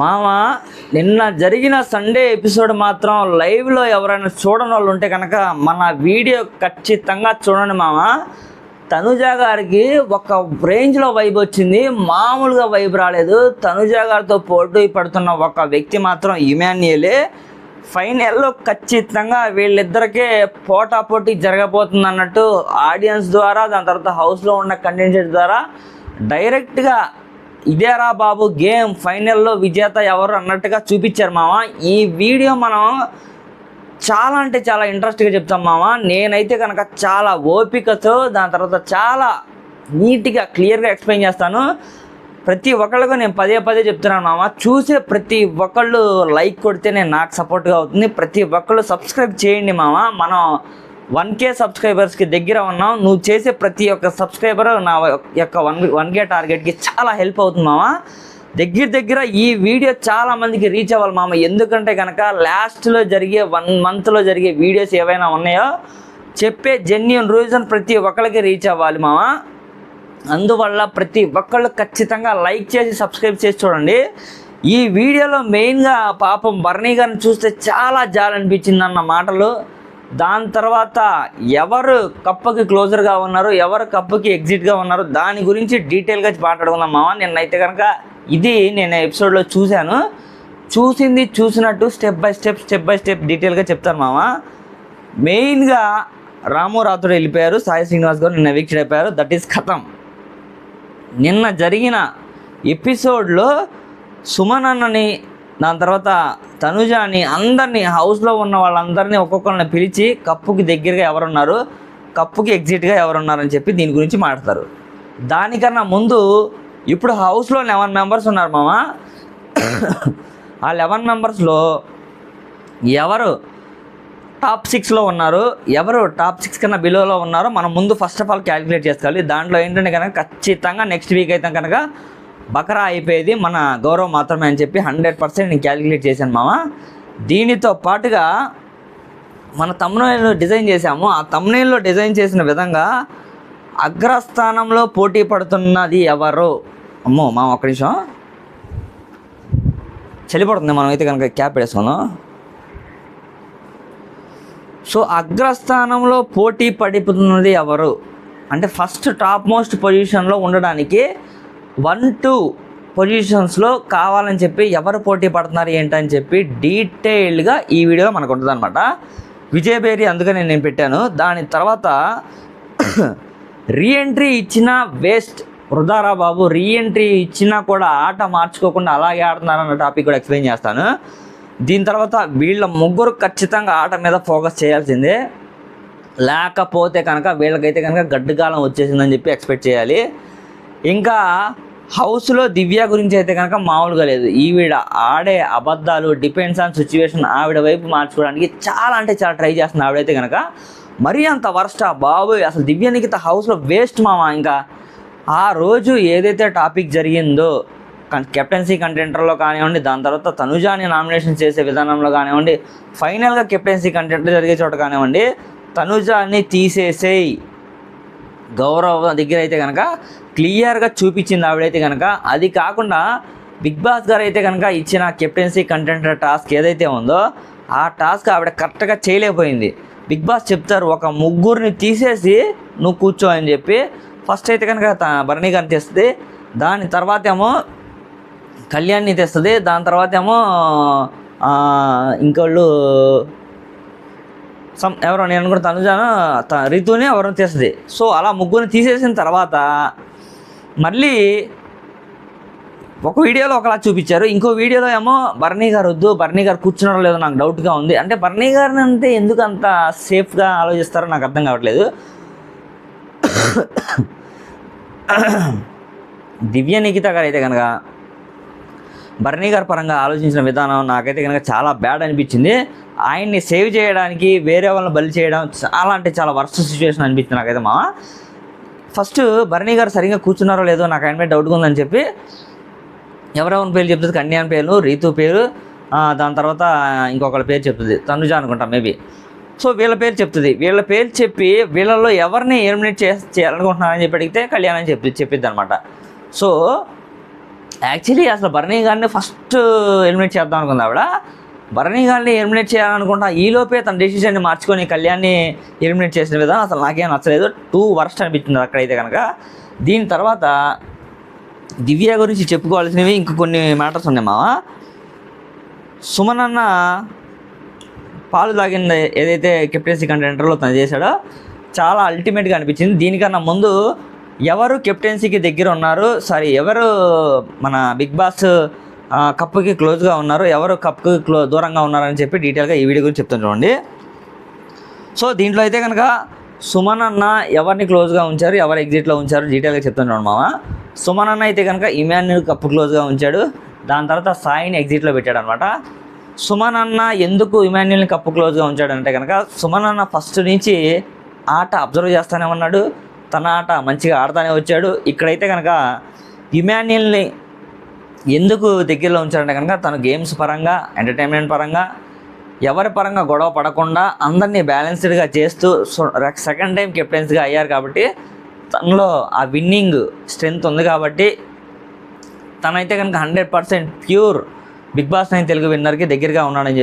మామ నిన్న జరిగిన సండే ఎపిసోడ్ మాత్రం లైవ్లో ఎవరైనా చూడని వాళ్ళు ఉంటే కనుక మన వీడియో ఖచ్చితంగా చూడండి మామ. తనుజ గారికి ఒక రేంజ్లో వైబ్ వచ్చింది, మామూలుగా వైబ్ రాలేదు. తనుజ గారితో పోటీ పడుతున్న ఒక వ్యక్తి మాత్రం ఇమాన్యుయలే. ఫైనల్లో ఖచ్చితంగా వీళ్ళిద్దరికే పోటాపోటీ జరగబోతుంది అన్నట్టు ఆడియన్స్ ద్వారా, దాని తర్వాత హౌస్లో ఉన్న కంటెంటెంట్స్ ద్వారా డైరెక్ట్గా ఇదేరా బాబు గేమ్ ఫైనల్లో విజేత ఎవరు అన్నట్టుగా చూపించారు మామ. ఈ వీడియో మనం చాలా అంటే చాలా ఇంట్రెస్ట్గా చెప్తాం మామ. నేనైతే కనుక చాలా ఓపికతో దాని తర్వాత చాలా నీట్గా క్లియర్గా ఎక్స్ప్లెయిన్ చేస్తాను. ప్రతి ఒక్కళ్ళకు నేను పదే పదే చెప్తున్నాను మామ, చూసే ప్రతి ఒక్కళ్ళు లైక్ కొడితే నేను నాకు సపోర్ట్గా అవుతుంది. ప్రతి ఒక్కళ్ళు సబ్స్క్రైబ్ చేయండి మామ. మనం 1K సబ్స్క్రైబర్స్కి దగ్గర ఉన్నాం. నువ్వు చేసే ప్రతి ఒక్క సబ్స్క్రైబర్ నా యొక్క 1K టార్గెట్కి చాలా హెల్ప్ అవుతుంది మామ. దగ్గర ఈ వీడియో చాలా మందికి రీచ్ అవ్వాలి మామ. ఎందుకంటే కనుక లాస్ట్లో జరిగే 1 మంత్లో జరిగే వీడియోస్ ఏవైనా ఉన్నాయో చెప్పే జెన్యూన్ రీజన్ ప్రతి ఒక్కరికి రీచ్ అవ్వాలి మామ. అందువల్ల ప్రతి ఒక్కళ్ళు ఖచ్చితంగా లైక్ చేసి సబ్స్క్రైబ్ చేసి చూడండి. ఈ వీడియోలో మెయిన్గా పాపం బర్నీ గారిని చూస్తే చాలా జాలి అనిపించింది అన్న మాటలు. దాని తర్వాత ఎవరు కప్పుకి క్లోజర్గా ఉన్నారు, ఎవరు కప్పుకి ఎగ్జిట్గా ఉన్నారు దాని గురించి డీటెయిల్గా మాట్లాడుకుందాం మామ. నిన్నైతే కనుక ఇది నేను ఎపిసోడ్లో చూశాను. చూసినట్టు స్టెప్ బై స్టెప్ డీటెయిల్గా చెప్తాను మామ. మెయిన్గా రాము రాథోడ్ వెళ్ళిపోయారు, సాయి శ్రీనివాస్ గారు నిన్న వీక్షణ అయిపోయారు. దట్ ఈస్ ఖతం. నిన్న జరిగిన ఎపిసోడ్లో సుమన్ అన్నని, దాని తర్వాత తనుజాని, అందరినీ హౌస్లో ఉన్న వాళ్ళందరినీ ఒక్కొక్కరిని పిలిచి కప్పుకి దగ్గరగా ఎవరున్నారు, కప్పుకి ఎగ్జిట్గా ఎవరున్నారని చెప్పి దీని గురించి మాట్లాడతారు. దానికన్నా ముందు ఇప్పుడు హౌస్లో 11 మెంబర్స్ ఉన్నారు మామ. ఆ 11 మెంబర్స్లో ఎవరు టాప్ 6లో ఉన్నారు, ఎవరు టాప్ 6 కన్నా బిలోలో ఉన్నారో మనం ముందు ఫస్ట్ ఆఫ్ ఆల్ క్యాలిక్యులేట్ చేసుకోవాలి. దాంట్లో ఏంటంటే కనుక ఖచ్చితంగా నెక్స్ట్ వీక్ అయితే కనుక బకరా అయిపోయేది మన గౌరవ్ మాత్రమే అని చెప్పి 100% నేను క్యాలిక్యులేట్ చేశాను మామ. దీనితో పాటుగా మన తమ్నెయిల్ డిజైన్ చేశాము. ఆ తమ్నెయిల్లో డిజైన్ చేసిన విధంగా అగ్రస్థానంలో పోటీ పడుతున్నది ఎవరు. అమ్మో మామ ఒక్క నిమిషం, చలిపడుతుంది, మనం అయితే కనుక క్యాప్ వేసుకుందాం. సో అగ్రస్థానంలో పోటీ పడిపోతున్నది ఎవరు అంటే ఫస్ట్ టాప్ మోస్ట్ పొజిషన్లో ఉండడానికి 1-2 పొజిషన్స్లో కావాలని చెప్పి ఎవరు పోటీ పడుతున్నారు ఏంటని చెప్పి డీటెయిల్డ్గా ఈ వీడియోలో మనకు ఉంటుంది అనమాట. విజయబేరి అందుకని నేను పెట్టాను. దాని తర్వాత రీఎంట్రీ ఇచ్చిన వేస్ట్, వృధారా బాబు. రీఎంట్రీ ఇచ్చినా కూడా ఆట మార్చుకోకుండా అలాగే ఆడుతున్నారన్న టాపిక్ కూడా ఎక్స్ప్లెయిన్ చేస్తాను. దీని తర్వాత వీళ్ళ ముగ్గురు ఖచ్చితంగా ఆట మీద ఫోకస్ చేయాల్సిందే, లేకపోతే కనుక వీళ్ళకైతే కనుక గడ్డుకాలం వచ్చేసిందని చెప్పి ఎక్స్పెక్ట్ చేయాలి. ఇంకా హౌస్లో దివ్య గురించి అయితే కనుక మామూలుగా లేదు. ఈవిడ ఆడే అబద్ధాలు డిపెండ్స్ ఆన్ సిచ్యువేషన్ ఆవిడ వైపు మార్చుకోవడానికి చాలా అంటే చాలా ట్రై చేస్తుంది. ఆవిడైతే కనుక మరీ అంత వర్స్ట్ బాబు. అసలు దివ్య నిఖిత హౌస్లో వేస్ట్ మామ. ఇంకా ఆ రోజు ఏదైతే టాపిక్ జరిగిందో కెప్టెన్సీ కంటెంటర్లో కానివ్వండి, దాని తర్వాత తనుజాని నామినేషన్ చేసే విధానంలో కానివ్వండి, ఫైనల్గా కెప్టెన్సీ కంటెంటర్ జరిగే చోట కానివ్వండి, తనుజాని తీసేసేయి గౌరవ్ దగ్గర అయితే కనుక క్లియర్గా చూపించింది ఆవిడైతే కనుక. అది కాకుండా బిగ్ బాస్ గారు అయితే కనుక ఇచ్చిన కెప్టెన్సీ కంటెంటర్ టాస్క్ ఏదైతే ఉందో ఆ టాస్క్ ఆవిడ కరెక్ట్గా చేయలేకపోయింది. బిగ్ బాస్ చెప్తారు ఒక ముగ్గురిని తీసేసి నువ్వు కూర్చో అని చెప్పి. ఫస్ట్ అయితే కనుక బర్నీ గారిని తెస్తుంది, దాని తర్వాత ఏమో కళ్యాణ్ని తెస్తుంది, దాని తర్వాత ఏమో ఇంకోళ్ళు ఎవరో నేను కూడా తనుజాను రితుని ఎవరిని తీస్తుంది. సో అలా ముగ్గురిని తీసేసిన తర్వాత మళ్ళీ ఒక వీడియోలో ఒకలా చూపించారు, ఇంకో వీడియోలో ఏమో బర్నీ గారు వద్దు, బర్నీ గారు కూర్చున్నారో లేదో నాకు డౌట్గా ఉంది. అంటే బర్నీ గారిని అంటే ఎందుకు అంత సేఫ్గా ఆలోచిస్తారో నాకు అర్థం కావట్లేదు. దివ్య నిఖిత గారు అయితే కనుక బర్నీ గారి పరంగా ఆలోచించిన విధానం నాకైతే కనుక చాలా బ్యాడ్ అనిపించింది. ఆయన్ని సేవ్ చేయడానికి వేరే వాళ్ళని బలి చేయడం చాలా అంటే చాలా వర్స్ట్ సిచ్యువేషన్ అనిపించింది నాకైతే మామ. ఫస్ట్ బర్నీ గారు సరిగ్గా కూర్చున్నారో లేదో నాకు ఆయన మీద డౌట్గా ఉందని చెప్పి ఎవరెవరి పేరు చెప్తుంది, కన్యాన్ పేరు, రీతు పేరు, దాని తర్వాత ఇంకొకళ్ళ పేరు చెప్తుంది, తనుజ అనుకుంటా మేబీ. సో వీళ్ళ పేరు చెప్తుంది. వీళ్ళ పేరు చెప్పి వీళ్ళలో ఎవరిని ఎలిమినేట్ చేయాలనుకుంటున్నారని చెప్పి అడిగితే కళ్యాణ్ అని చెప్పిద్ది అనమాట. సో యాక్చువల్లీ అసలు భరణి గారిని ఫస్ట్ ఎలిమినేట్ చేద్దాం అనుకుంది ఆవిడ. భరణి గారిని ఎలిమినేట్ చేయాలనుకుంటా ఈలోపే తన డెసిషన్ని మార్చుకొని కళ్యాణ్ని ఎలిమినేట్ చేసిన విధానం అసలు నాకేం నచ్చలేదు. 2 వర్స్ట్ అనిపించింది అక్కడైతే కనుక. దీని తర్వాత దివ్య గురించి చెప్పుకోవాల్సినవి ఇంక కొన్ని మ్యాటర్స్ ఉన్నాయి మావా. సుమన్ అన్న పాలు తాగింది ఏదైతే కెప్టెన్సీ కంటెంటర్లో తను చేశాడో చాలా అల్టిమేట్గా అనిపించింది. దీనికన్నా ముందు ఎవరు కెప్టెన్సీకి దగ్గర ఉన్నారు, ఎవరు మన బిగ్ బాస్ కప్పుకి క్లోజ్గా ఉన్నారు, ఎవరు కప్పుకి దూరంగా ఉన్నారని చెప్పి డీటెయిల్గా ఈ వీడియో గురించి చెప్తాను చూడండి. సో దీంట్లో అయితే కనుక సుమన్ అన్న ఎవరిని క్లోజ్గా ఉంచారు, ఎవరు ఎగ్జిట్లో ఉంచారు డీటెయిల్గా చెప్తాను చూడండి మామ. సుమన్ అన్న అయితే కనుక ఇమాన్యుల్ కప్పు క్లోజ్గా ఉంచాడు. దాని తర్వాత సాయిని ఎగ్జిట్లో పెట్టాడు అనమాట. సుమన్ అన్న ఎందుకు ఇమాన్యుల్ని కప్పు క్లోజ్గా ఉంచాడు అంటే కనుక సుమన్ అన్న ఫస్ట్ నుంచి ఆట అబ్జర్వ్ చేస్తూనే ఉన్నాడు, తన ఆట మంచిగా ఆడుతూనే వచ్చాడు. ఇక్కడైతే కనుక ఇమాన్యుల్ని ఎందుకు దగ్గరలో ఉంచాడంటే కనుక తను గేమ్స్ పరంగా, ఎంటర్టైన్మెంట్ పరంగా, ఎవరి పరంగా గొడవ పడకుండా అందరినీ బ్యాలెన్స్డ్గా చేస్తూ సెకండ్ టైం కెప్టెన్సీగా అయ్యారు కాబట్టి తనలో ఆ విన్నింగ్ స్ట్రెంగ్త్ ఉంది కాబట్టి తనైతే కనుక 100% ప్యూర్ బిగ్ బాస్ 9 తెలుగు విన్నర్కి దగ్గరగా ఉన్నాడని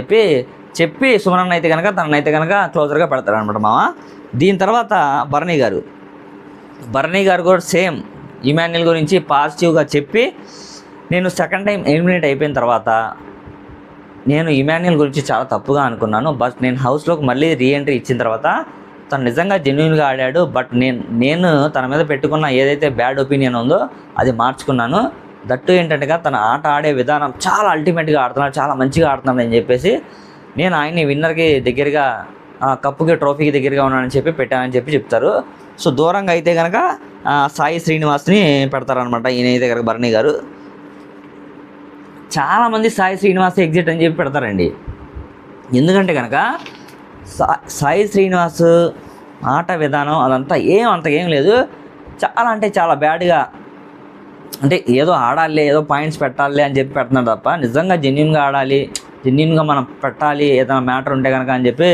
చెప్పి సుమన్ అయితే కనుక తనైతే కనుక క్లోజర్గా పెడతాడు అనమాట మామ. దీని తర్వాత భరణి గారు కూడా సేమ్ ఇమాన్యుల్ గురించి పాజిటివ్గా చెప్పి నేను సెకండ్ టైం ఎలిమినేట్ అయిపోయిన తర్వాత నేను ఇమాన్యుల్ గురించి చాలా తప్పుగా అనుకున్నాను, బట్ నేను హౌస్లోకి మళ్ళీ రీఎంట్రీ ఇచ్చిన తర్వాత తను నిజంగా జెన్యున్గా ఆడాడు, బట్ నేను తన మీద పెట్టుకున్న ఏదైతే బ్యాడ్ ఒపీనియన్ ఉందో అది మార్చుకున్నాను. దట్టు ఏంటంటే తన ఆట ఆడే విధానం చాలా అల్టిమేట్గా ఆడుతున్నాడు, చాలా మంచిగా ఆడుతున్నాడు అని చెప్పేసి నేను ఆయన్ని విన్నర్కి దగ్గరగా కప్పుకి ట్రోఫీకి దగ్గరగా ఉన్నానని చెప్పి పెట్టానని చెప్తారు. సో దూరంగా అయితే కనుక సాయి శ్రీనివాస్ని పెడతారనమాట. ఈయన అయితే కనుక భరణి గారు చాలామంది సాయి శ్రీనివాస్ ఎగ్జిట్ అని చెప్పి పెడతారండి. ఎందుకంటే కనుక సాయి శ్రీనివాస్ ఆట విధానం అదంతా అంతకేం లేదు, చాలా అంటే చాలా బ్యాడ్గా, అంటే ఏదో ఆడాలి, ఏదో పాయింట్స్ పెట్టాలి అని చెప్పి పెడుతున్నాడు తప్ప నిజంగా జెన్యున్గా ఆడాలి, జెన్యున్గా మనం పెట్టాలి ఏదైనా మ్యాటర్ ఉంటే కనుక అని చెప్పి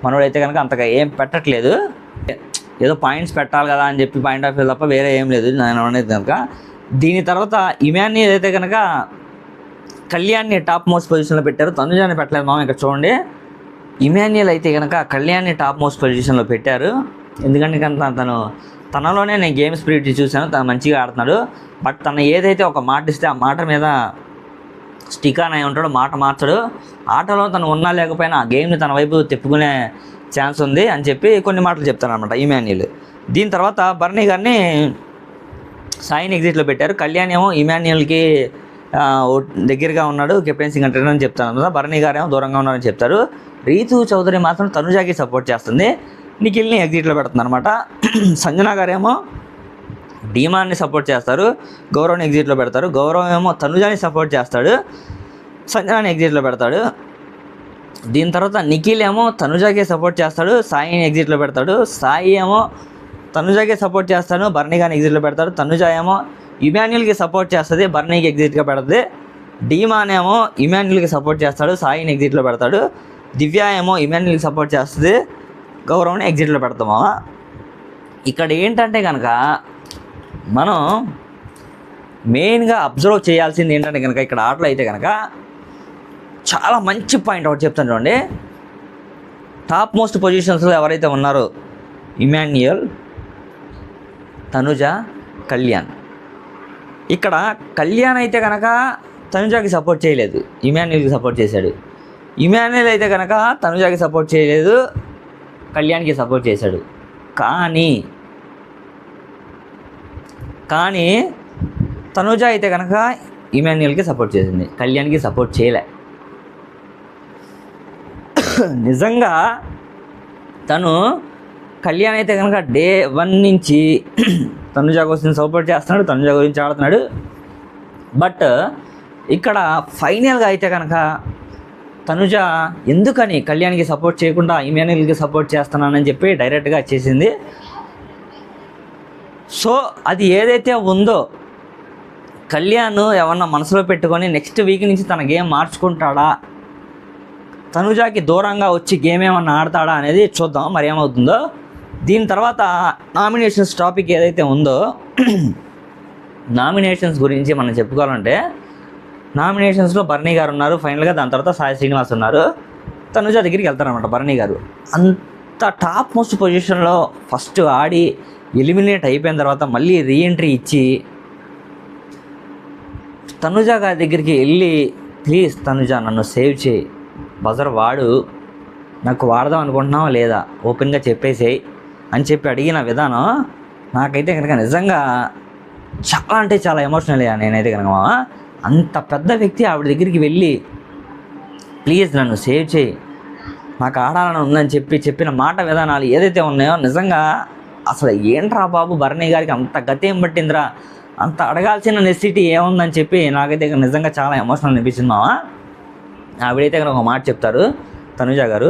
మనోడైతే కనుక అంతగా ఏం పెట్టట్లేదు. ఏదో పాయింట్స్ పెట్టాలి కదా అని చెప్పి పాయింట్ ఆఫ్ వ్యూ తప్ప వేరే ఏం లేదు నేను అనేది కనుక. దీని తర్వాత ఇమాన్యుల్ అయితే కనుక కళ్యాణ్ని టాప్ మోస్ట్ పొజిషన్లో పెట్టారు, తనుజాని పెట్టలేదు మామ. ఇక్కడ చూడండి, ఇమాన్యుల్ అయితే కనుక కళ్యాణ్ని టాప్ మోస్ట్ పొజిషన్లో పెట్టారు. ఎందుకంటే కనుక తనలోనే నేను గేమ్ స్పిరిట్ చూశాను, తను మంచిగా ఆడుతున్నాడు. బట్ తను ఏదైతే ఒక మాట ఇస్తే ఆ మాట మీద స్టిక్ ఆన్ అయి ఉంటాడు, మాట మార్చడు. ఆటలో తను ఉన్నా లేకపోయినా ఆ గేమ్ని తన వైపు తిప్పుకునే ఛాన్స్ ఉంది అని చెప్పి కొన్ని మాటలు చెప్తాను అనమాట ఇమాన్యుల్. దీని తర్వాత భరణి గారిని సాయిని ఎగ్జిట్లో పెట్టారు. కళ్యాణ్ ఏమో ఇమాన్యుల్కి దగ్గరగా ఉన్నాడు, కెప్టెన్సీ కంటెంట్ అని చెప్తాను అనమాట. భరణి గారేమో దూరంగా ఉన్నారని చెప్తారు. రీతు చౌదరి మాత్రం తనుజాకి సపోర్ట్ చేస్తుంది, నిఖిల్ని ఎగ్జిట్లో పెడుతుంది అనమాట. సంజన గారేమో డీమాన్ని సపోర్ట్ చేస్తారు, గౌరవ్ని ఎగ్జిట్లో పెడతారు. గౌరవ్ ఏమో తనుజాని సపోర్ట్ చేస్తాడు, సంజనాని ఎగ్జిట్లో పెడతాడు. దీని తర్వాత నిఖిల్ ఏమో తనుజాకే సపోర్ట్ చేస్తాడు, సాయిని ఎగ్జిట్లో పెడతాడు. సాయి ఏమో తనుజాకే సపోర్ట్ చేస్తాడు, భరణి గారిని ఎగ్జిట్లో పెడతాడు. తనుజ ఏమో ఇమాన్యుల్కి సపోర్ట్ చేస్తుంది, భరణికి ఎగ్జిట్గా పెడుతుంది. డీమాన్ ఏమో ఇమాన్యుల్కి సపోర్ట్ చేస్తాడు, సాయిని ఎగ్జిట్లో పెడతాడు. దివ్య ఏమో ఇమాన్యుల్కి సపోర్ట్ చేస్తుంది, గౌరవ్ని ఎగ్జిట్లో పెడతామా. ఇక్కడ ఏంటంటే కనుక మనం మెయిన్గా అబ్జర్వ్ చేయాల్సింది ఏంటంటే కనుక ఇక్కడ ఆటలో అయితే కనుక చాలా మంచి పాయింట్ ఒకటి చెప్తాను చూడండి. టాప్ మోస్ట్ పొజిషన్స్లో ఎవరైతే ఉన్నారో ఇమాన్యుల్, తనుజ, కళ్యాణ్. ఇక్కడ కళ్యాణ్ అయితే కనుక తనుజాకి సపోర్ట్ చేయలేదు, ఇమాన్యుల్కి సపోర్ట్ చేశాడు. ఇమాన్యుల్ అయితే కనుక తనుజాకి సపోర్ట్ చేయలేదు, కళ్యాణ్కి సపోర్ట్ చేశాడు. కానీ తనుజ అయితే కనుక ఇమాన్యుల్కి సపోర్ట్ చేసింది, కళ్యాణ్కి సపోర్ట్ చేయలే. నిజంగా తను కళ్యాణ్ అయితే కనుక డే 1 నుంచి తనుజ కోసం సపోర్ట్ చేస్తున్నాడు, తనుజ గురించి ఆడుతున్నాడు. బట్ ఇక్కడ ఫైనల్గా అయితే కనుక తనుజ ఎందుకని కళ్యాణ్కి సపోర్ట్ చేయకుండా ఇమాన్యుల్కి సపోర్ట్ చేస్తున్నానని చెప్పి డైరెక్ట్గా చేసింది. సో అది ఏదైతే ఉందో కళ్యాణ్ ఏమన్నా మనసులో పెట్టుకొని నెక్స్ట్ వీక్ నుంచి తన గేమ్ మార్చుకుంటాడా, తనుజాకి దూరంగా వచ్చి గేమ్ ఏమన్నా ఆడతాడా అనేది చూద్దాం మరి ఏమవుతుందో. దీని తర్వాత నామినేషన్స్ టాపిక్ ఏదైతే ఉందో నామినేషన్స్ గురించి మనం చెప్పుకోవాలంటే నామినేషన్స్లో బర్నీ గారు ఉన్నారు ఫైనల్గా. దాని తర్వాత సాయి శ్రీనివాస్ ఉన్నారు. తనుజ దగ్గరికి వెళ్తారనమాట బర్నీ గారు. అంత టాప్ మోస్ట్ పొజిషన్లో ఫస్ట్ ఆడి ఎలిమినేట్ అయిపోయిన తర్వాత మళ్ళీ రీఎంట్రీ ఇచ్చి తనుజ గారి దగ్గరికి వెళ్ళి, ప్లీజ్ తనుజ నన్ను సేవ్ చేయి, బజర్ వాడు, నాకు వాడదాం అనుకుంటున్నావా లేదా, ఓపెన్గా చెప్పేసేయి అని చెప్పి అడిగిన విధానం నాకైతే కనుక నిజంగా చాలా అంటే చాలా ఎమోషనల్ అయ్యా నేనైతే కనుక. అంత పెద్ద వ్యక్తి ఆవిడ దగ్గరికి వెళ్ళి ప్లీజ్ నన్ను సేవ్ చేయి, నాకు ఆడాలని ఉందని చెప్పిన మాట విధానాలు ఏదైతే ఉన్నాయో నిజంగా అసలు ఏంట్రా బాబు బర్నీ గారికి అంత గతి ఏం పట్టిందిరా, అంత అడగాల్సిన నెసిటీ ఏముందని చెప్పి నాకైతే నిజంగా చాలా ఎమోషనల్ అనిపించింది మావా. ఆవిడైతే కనుక ఒక మాట చెప్తారు తనుజ గారు,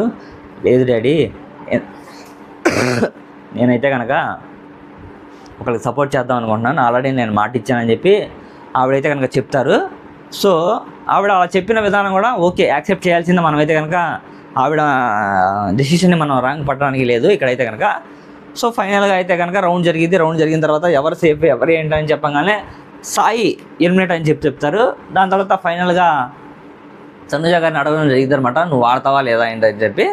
లేదు డాడీ నేనైతే కనుక ఒకరికి సపోర్ట్ చేద్దాం అనుకుంటున్నాను, ఆల్రెడీ నేను మాట ఇచ్చానని చెప్పి ఆవిడైతే కనుక చెప్తారు. సో ఆవిడ అలా చెప్పిన విధానం కూడా ఓకే యాక్సెప్ట్ చేయాల్సిందే. మనమైతే కనుక ఆవిడ డెసిషన్ని మనం రాంగ్ పట్టడానికి లేదు ఇక్కడైతే కనుక. సో ఫైనల్గా అయితే కనుక రౌండ్ జరిగిన తర్వాత ఎవరు సేఫ్ ఎవరు ఏంటని చెప్పగానే సాయి ఎలిమినేట్ అని చెప్తారు. దాని తర్వాత ఫైనల్గా తనుజ గారిని అడగడం జరిగింది అనమాట, నువ్వు వాడతావా లేదా ఏంటని చెప్పి.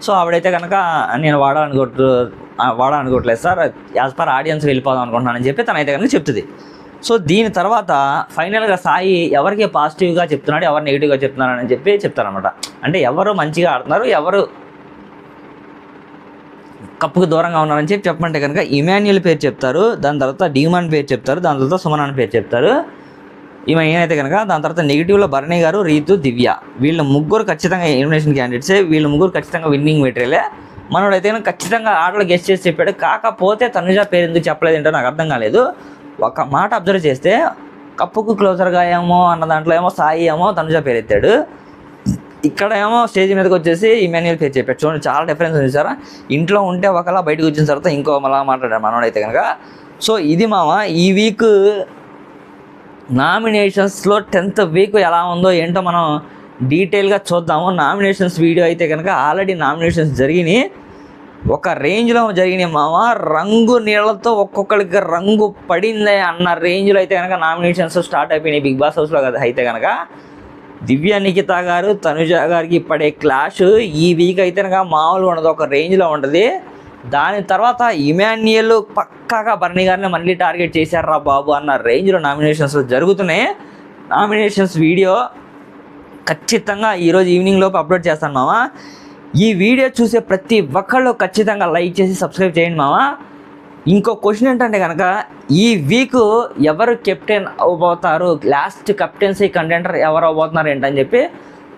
సో ఆవిడైతే కనుక నేను వాడాలనుకోవట్లేదు సార్, యాజ్ పర్ ఆడియన్స్ వెళ్ళిపోదాం అనుకుంటున్నానని చెప్పి తనైతే కనుక చెప్తుంది. సో దీని తర్వాత ఫైనల్గా సాయి ఎవరికి పాజిటివ్గా చెప్తున్నాడు, ఎవరు నెగిటివ్గా చెప్తున్నారని చెప్పి చెప్తారనమాట. అంటే ఎవరు మంచిగా ఆడుతున్నారు, ఎవరు కప్పుకు దూరంగా ఉన్నారని చెప్పమంటే కనుక ఇమాన్యుయల్ పేరు చెప్తారు, దాని తర్వాత డీమాన్ పేరు చెప్తారు, దాని తర్వాత సుమన్ పేరు చెప్తారు. ఈమె ఏమైతే కనుక దాని తర్వాత నెగిటివ్లో బర్నీ గారు, రీతు, దివ్య, వీళ్ళ ముగ్గురు ఖచ్చితంగా ఎలిమినేషన్ క్యాండిడేట్సే. వీళ్ళ ముగ్గురు ఖచ్చితంగా విన్నింగ్ మెటీరియలే. మనోడైతే కనుక ఖచ్చితంగా ఆటలు గెస్ట్ చేసి చెప్పాడు. కాకపోతే తనుజ పేరు ఎందుకు చెప్పలేదు ఏంటో నాకు అర్థం కాలేదు. ఒక మాట అబ్జర్వ్ చేస్తే కప్పుకు క్లోజర్గా ఏమో అన్న దాంట్లో ఏమో సాయి ఏమో తనుజ పేరు ఎత్తాడు, ఇక్కడ ఏమో స్టేజ్ మీదకి వచ్చేసి ఇమాన్యుయల్ పేరు చెప్పాడు. చూడండి చాలా డిఫరెన్స్ ఉంది సార్. ఇంట్లో ఉంటే ఒకలా బయటకు వచ్చిన తర్వాత ఇంకో మళ్ళా మాట్లాడాడు మనోడైతే కనుక. సో ఇది మామ ఈ వీక్ నామినేషన్స్లో 10th వీక్ ఎలా ఉందో ఏంటో మనం డీటెయిల్గా చూద్దాము. నామినేషన్స్ వీడియో అయితే కనుక ఆల్రెడీ నామినేషన్స్ జరిగినాయి, ఒక రేంజ్లో జరిగినాయి మామ. రంగు నీళ్ళతో ఒక్కొక్కరికి రంగు పడిందే అన్న రేంజ్లో అయితే కనుక నామినేషన్స్ స్టార్ట్ అయిపోయినాయి బిగ్ బాస్ హౌస్లో కదా. అయితే కనుక దివ్య, నిఖిత గారు, తనుజ గారికి పడే క్లాష్ ఈ వీక్ అయితే కనుక మామూలుగా ఉండదు, ఒక రేంజ్లో ఉంటుంది. దాని తర్వాత ఇమాన్యుయల్ పక్కాగా బర్నీ గారిని మళ్ళీ టార్గెట్ చేశారా బాబు అన్న రేంజ్లో నామినేషన్స్ జరుగుతున్నాయి. నామినేషన్స్ వీడియో ఖచ్చితంగా ఈరోజు ఈవినింగ్ లోపు అప్లోడ్ చేస్తాను మామ. ఈ వీడియో చూసే ప్రతి ఒక్కళ్ళు ఖచ్చితంగా లైక్ చేసి సబ్స్క్రైబ్ చేయండి మామ. ఇంకో క్వశ్చన్ ఏంటంటే కనుక ఈ వీక్ ఎవరు కెప్టెన్ అవ్వబోతారు, లాస్ట్ కెప్టెన్సీ కంటెండర్ ఎవరు అవ్వబోతున్నారు ఏంటని చెప్పి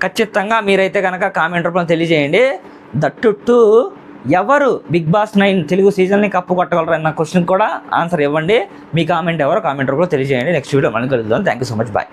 ఖచ్చితంగా మీరైతే కనుక కామెంట్ రూపంలో తెలియజేయండి. దట్టు ఎవరు బిగ్ బాస్ 9 తెలుగు సీజన్ని కప్పు కొట్టగలరు అన్న క్వశ్చన్ కూడా ఆన్సర్ ఇవ్వండి. మీ కామెంట్ ఎవరో కామెంట్ రూపంలో తెలియజేయండి. నెక్స్ట్ వీడియో మళ్ళీ కలుద్దాం. Thank you so much, bye.